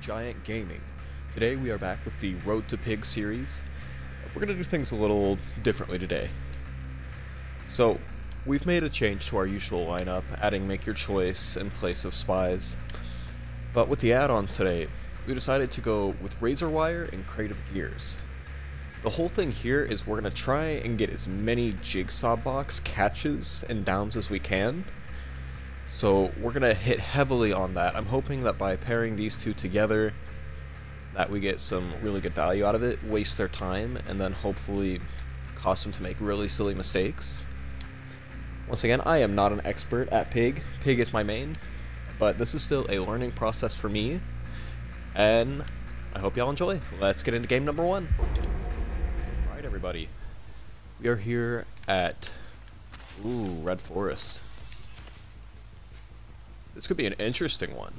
Giant Gaming. Today we are back with the Road to Pig series. We're going to do things a little differently today. So, we've made a change to our usual lineup, adding Make Your Choice in place of Spies. But with the add-ons today, we decided to go with Razor Wire and Creative Gears. The whole thing here is we're going to try and get as many Jigsaw box catches and downs as we can. So we're going to hit heavily on that. I'm hoping that by pairing these two together, that we get some really good value out of it, waste their time, and then hopefully cause them to make really silly mistakes. Once again, I am not an expert at Pig. Pig is my main, but this is still a learning process for me, and I hope y'all enjoy. Let's get into game number one. Alright, everybody. We are here at... Ooh, Red Forest. This could be an interesting one.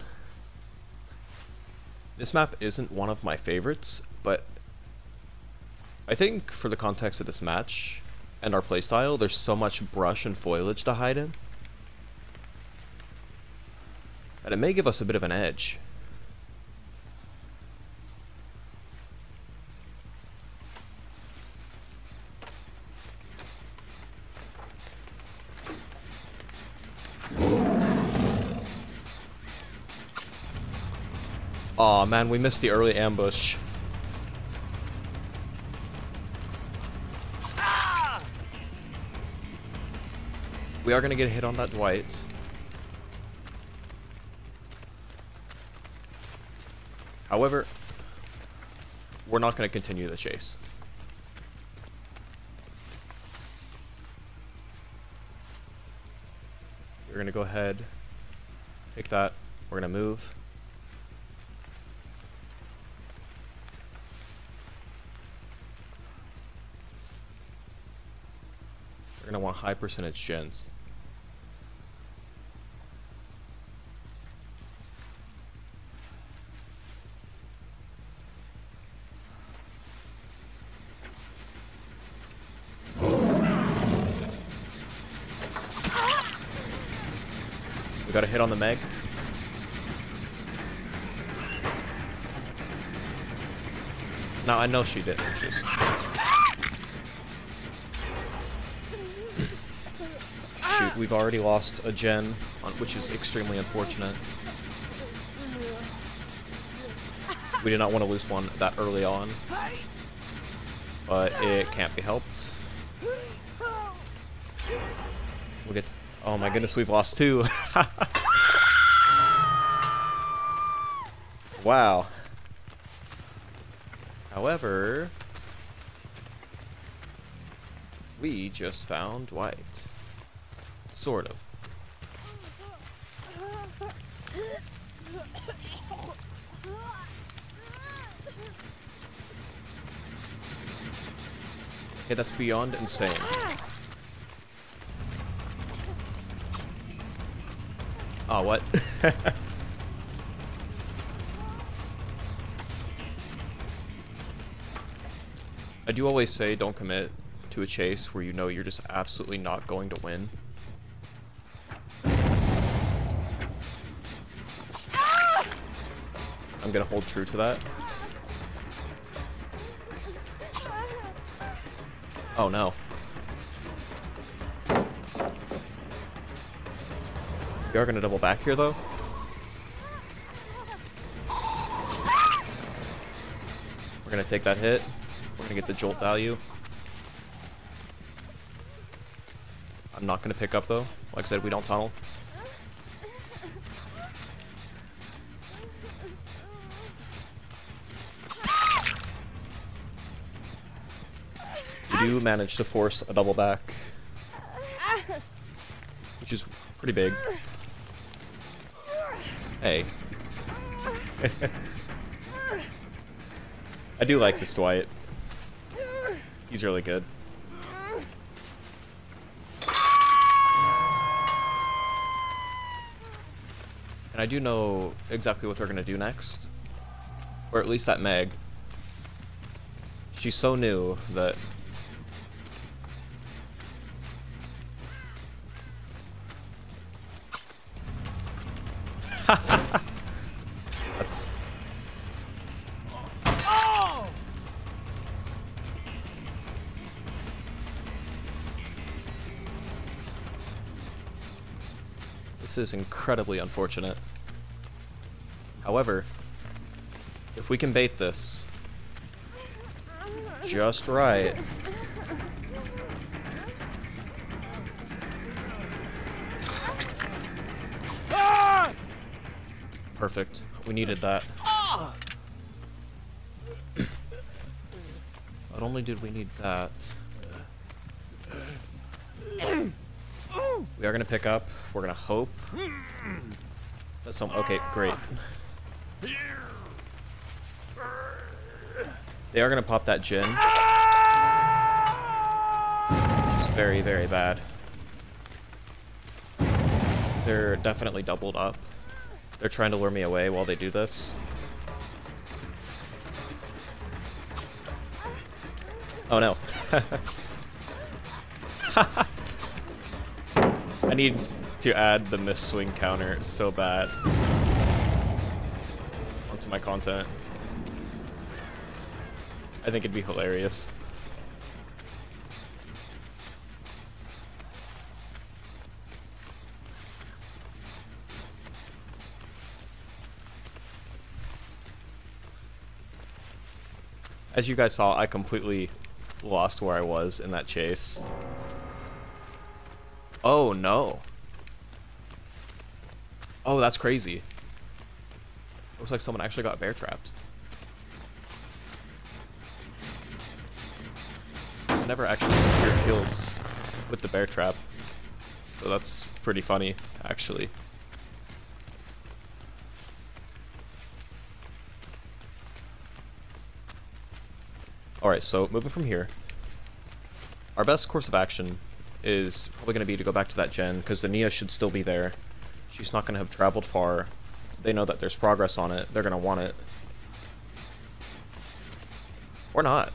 This map isn't one of my favorites, but I think for the context of this match and our playstyle, there's so much brush and foliage to hide in that it may give us a bit of an edge. Aw, man, we missed the early ambush. We are gonna get a hit on that Dwight. However, we're not gonna continue the chase. We're gonna go ahead, take that, we're gonna move. We're gonna want high percentage gens. We got a hit on the Meg. Now I know she didn't, just... Shoot, we've already lost a gen, which is extremely unfortunate. We did not want to lose one that early on, but it can't be helped. We'll get... Oh my goodness, we've lost two. Wow. However, we just found Dwight. Sort of. Okay, that's beyond insane. Oh, what? I do always say don't commit to a chase where you know you're just absolutely not going to win. I'm gonna hold true to that. Oh no. We are gonna double back here though. We're gonna take that hit. We're gonna get the jolt value. I'm not gonna pick up though. Like I said, we don't tunnel. We do manage to force a double back, which is pretty big. Hey. I do like this Dwight. He's really good. And I do know exactly what they're gonna do next. Or at least that Meg. She's so new that... This is incredibly unfortunate. However, if we can bait this just right... Perfect. We needed that. Not only did we need that... We are going to pick up. We're going to hope. That's some... Okay, great. They are going to pop that gin. Which is very, very bad. They're definitely doubled up. They're trying to lure me away while they do this. Oh no. I need to add the miss swing counter so bad onto my content. I think it'd be hilarious. As you guys saw, I completely lost where I was in that chase. Oh no. Oh, that's crazy. Looks like someone actually got bear trapped. I never actually secured kills with the bear trap. So that's pretty funny, actually. Alright, so moving from here, our best course of action is probably going to be to go back to that gen, because the Nia should still be there. She's not going to have traveled far. They know that there's progress on it. They're going to want it. Or not.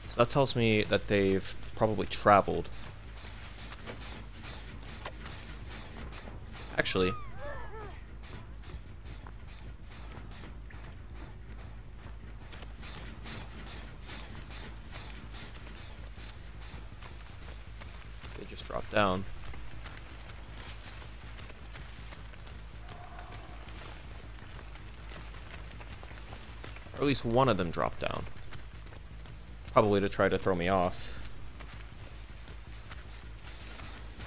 So that tells me that they've probably traveled. Actually... drop down. Or at least one of them dropped down. Probably to try to throw me off.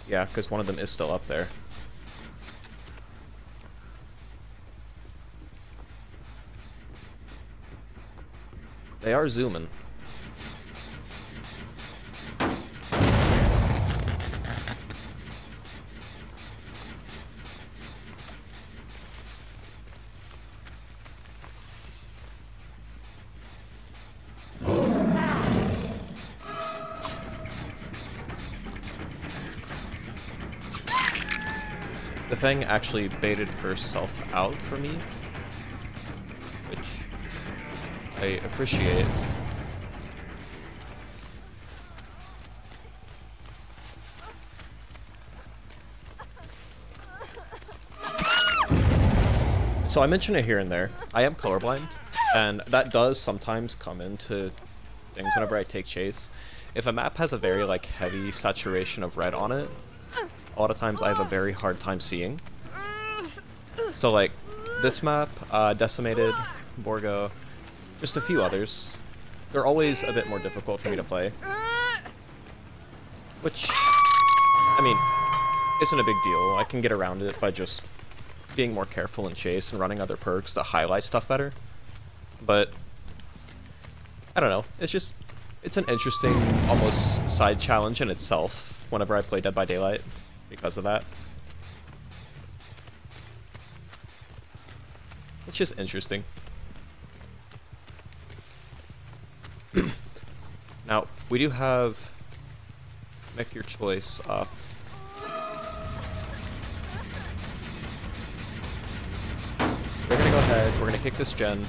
Yeah, because one of them is still up there. They are zooming. The thing actually baited herself out for me, which I appreciate. So I mention it here and there. I am colorblind, and that does sometimes come into things whenever I take chase. If a map has a very like heavy saturation of red on it, a lot of times I have a very hard time seeing. So like this map, Decimated, Borgo, just a few others, they're always a bit more difficult for me to play. Which, I mean, isn't a big deal. I can get around it by just being more careful in chase and running other perks to highlight stuff better. But, I don't know, it's an interesting, almost side challenge in itself whenever I play Dead by Daylight. Because of that. It's just interesting. Now, we do have Make Your Choice up. We're gonna go ahead, we're gonna kick this gen.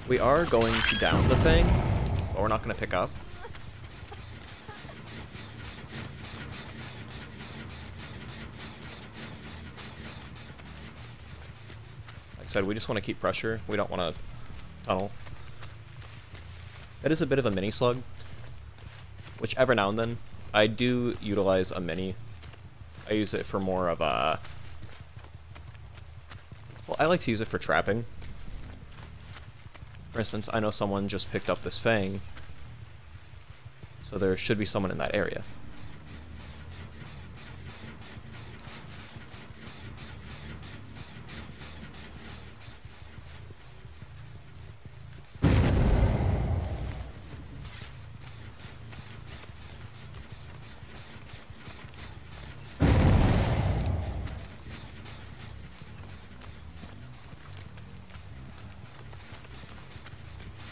We are going to down the thing, but we're not gonna pick up. Said, we just want to keep pressure. We don't want to tunnel. That is a bit of a mini slug. which every now and then I do utilize a mini. I use it for more of a... Well, I like to use it for trapping. For instance, I know someone just picked up this fang, so there should be someone in that area.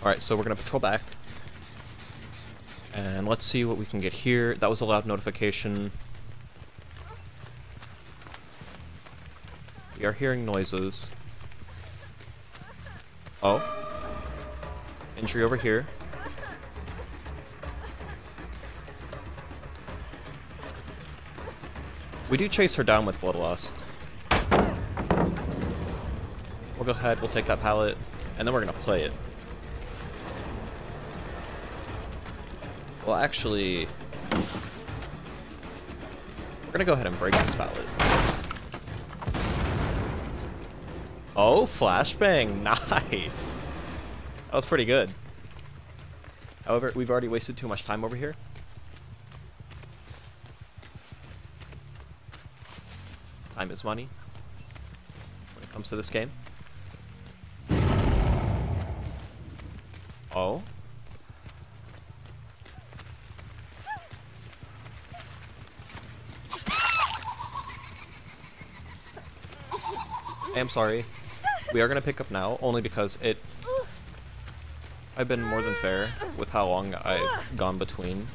Alright, so we're going to patrol back. And let's see what we can get here. That was a loud notification. We are hearing noises. Oh. Injury over here. We do chase her down with Bloodlust. We'll go ahead, we'll take that pallet, and then we're going to play it. Well, actually, we're gonna go ahead and break this pallet. Oh, flashbang, nice. That was pretty good. However, we've already wasted too much time over here. Time is money when it comes to this game. Oh. I am sorry. We are going to pick up now, only because I've been more than fair with how long I've gone between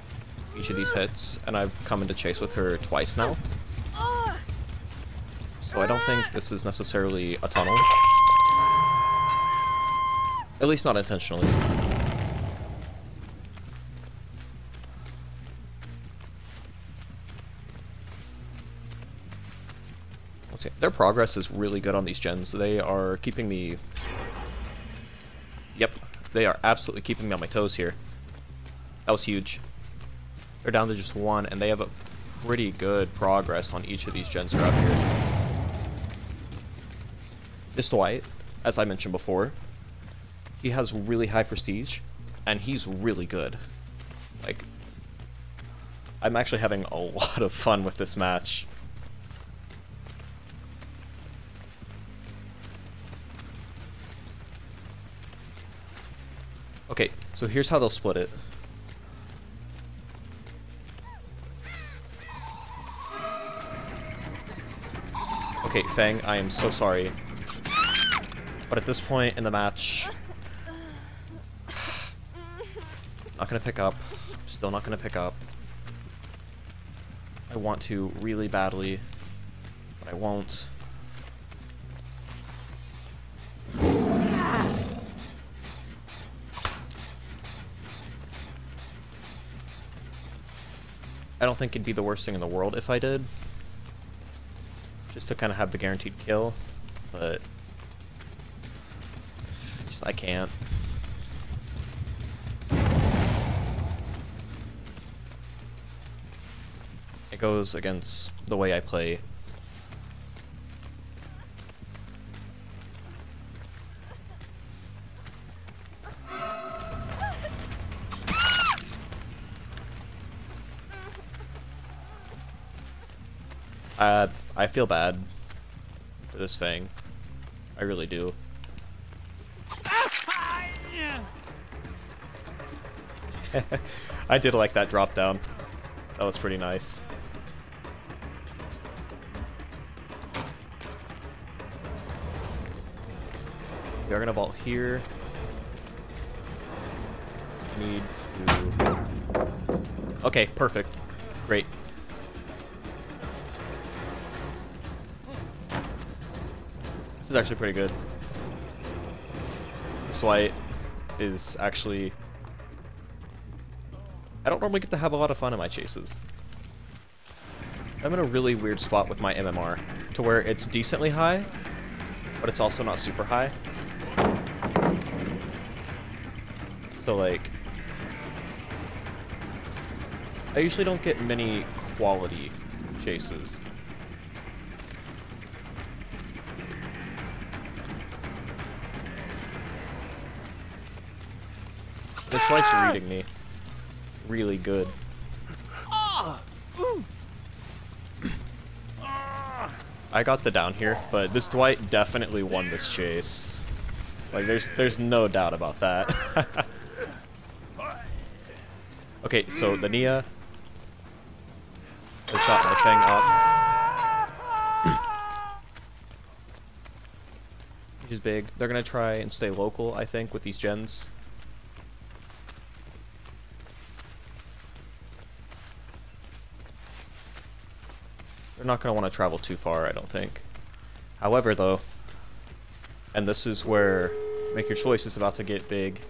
each of these hits, and I've come into chase with her twice now. So I don't think this is necessarily a tunnel. At least not intentionally. Their progress is really good on these gens. They are keeping me... Yep, they are absolutely keeping me on my toes here. That was huge. They're down to just one, and they have a pretty good progress on each of these gens throughout here. This Dwight, as I mentioned before, he has really high prestige, and he's really good. Like, I'm actually having a lot of fun with this match. Okay, so here's how they'll split it. Okay, Fang, I am so sorry. But at this point in the match... Not gonna pick up. Still not gonna pick up. I want to really badly, but I won't. I don't think it'd be the worst thing in the world if I did. Just to kind of have the guaranteed kill, but just I can't. It goes against the way I play. I feel bad for this Fang. I really do. I did like that drop down. That was pretty nice. We are gonna vault here. Need to... Okay, perfect. Great. This is actually pretty good. This White is actually... I don't normally get to have a lot of fun in my chases. So I'm in a really weird spot with my MMR, to where it's decently high, but it's also not super high. So like... I usually don't get many quality chases. This fight's reading me really good. I got the down here, but this Dwight definitely won this chase. Like, there's no doubt about that. Okay, so the Nia has got my thing up. Which is big. They're gonna try and stay local, I think, with these gens. They're not going to want to travel too far, I don't think. However, though, and this is where Make Your Choice is about to get big,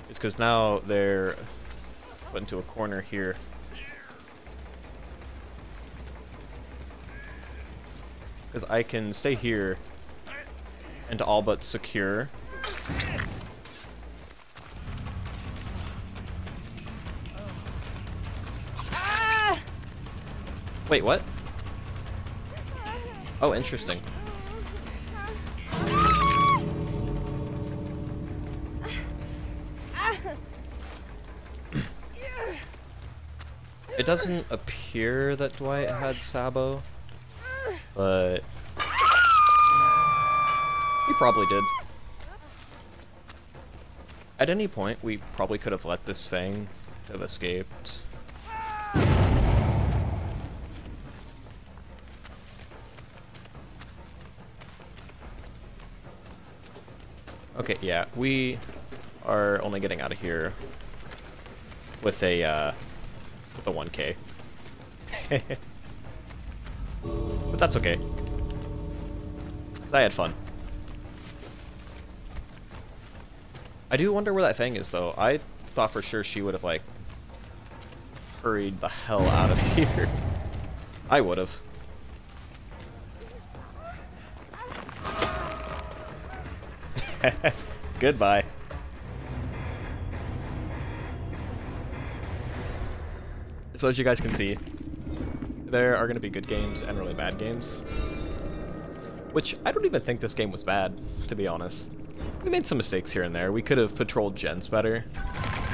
is because now they're put into a corner here. Because I can stay here and all but secure. Wait, what? Oh, interesting. It doesn't appear that Dwight had Sabo, but he probably did. At any point, we probably could have let this Fang have escaped. Okay, yeah, we are only getting out of here with a 1K. But that's okay. 'Cause I had fun. I do wonder where that Fang is, though. I thought for sure she would have, like, hurried the hell out of here. I would have. Goodbye. So as you guys can see, there are going to be good games and really bad games. Which, I don't even think this game was bad, to be honest. We made some mistakes here and there. We could have patrolled gens better.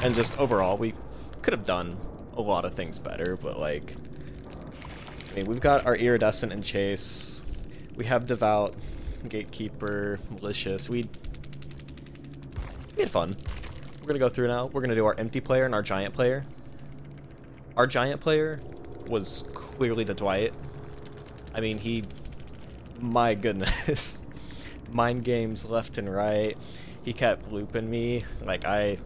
And just overall, we could have done a lot of things better, but like... I mean, we've got our Iridescent and Chase. We have Devout, Gatekeeper, Malicious. We had fun. We're going to go through now. We're going to do our empty player and our giant player. Our giant player was clearly the Dwight. I mean, he... My goodness. Mind games left and right. He kept looping me. Like, the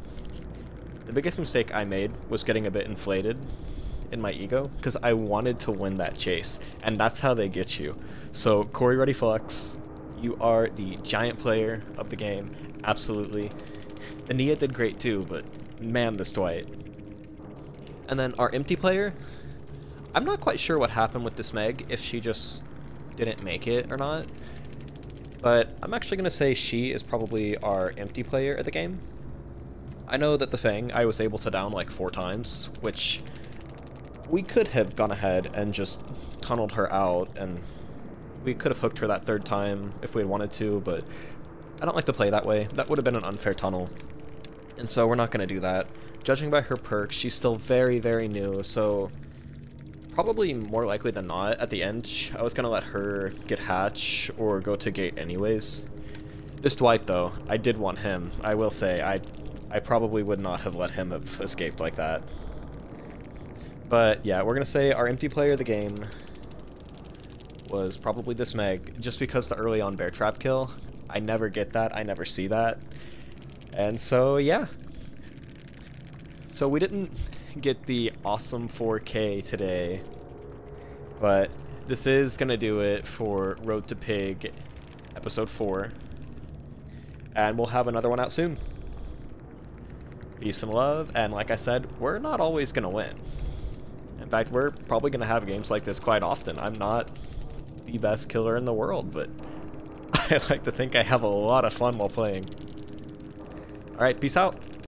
biggest mistake I made was getting a bit inflated in my ego, because I wanted to win that chase. And that's how they get you. So, Corey Ready Flux, you are the giant player of the game. Absolutely. The Nia did great too, but man, this Dwight. And then our empty player, I'm not quite sure what happened with this Meg, if she just didn't make it or not. But I'm actually going to say she is probably our empty player at the game. I know that the Fang I was able to down like 4 times, which we could have gone ahead and just tunneled her out, and we could have hooked her that 3rd time if we had wanted to, but I don't like to play that way. That would have been an unfair tunnel. And so we're not going to do that. Judging by her perks, she's still very, very new, so probably more likely than not, at the end, I was going to let her get hatch or go to gate anyways. This Dwight, though, I did want him. I will say, I probably would not have let him have escaped like that. But yeah, we're going to say our empty player of the game was probably this Meg, just because the early on bear trap kill. I never get that, I never see that. And so, yeah. So we didn't get the awesome 4K today, but this is going to do it for Road to Pig episode 4. And we'll have another one out soon. Peace and love, and like I said, we're not always going to win. In fact, we're probably going to have games like this quite often. I'm not the best killer in the world, but I like to think I have a lot of fun while playing. Alright, peace out.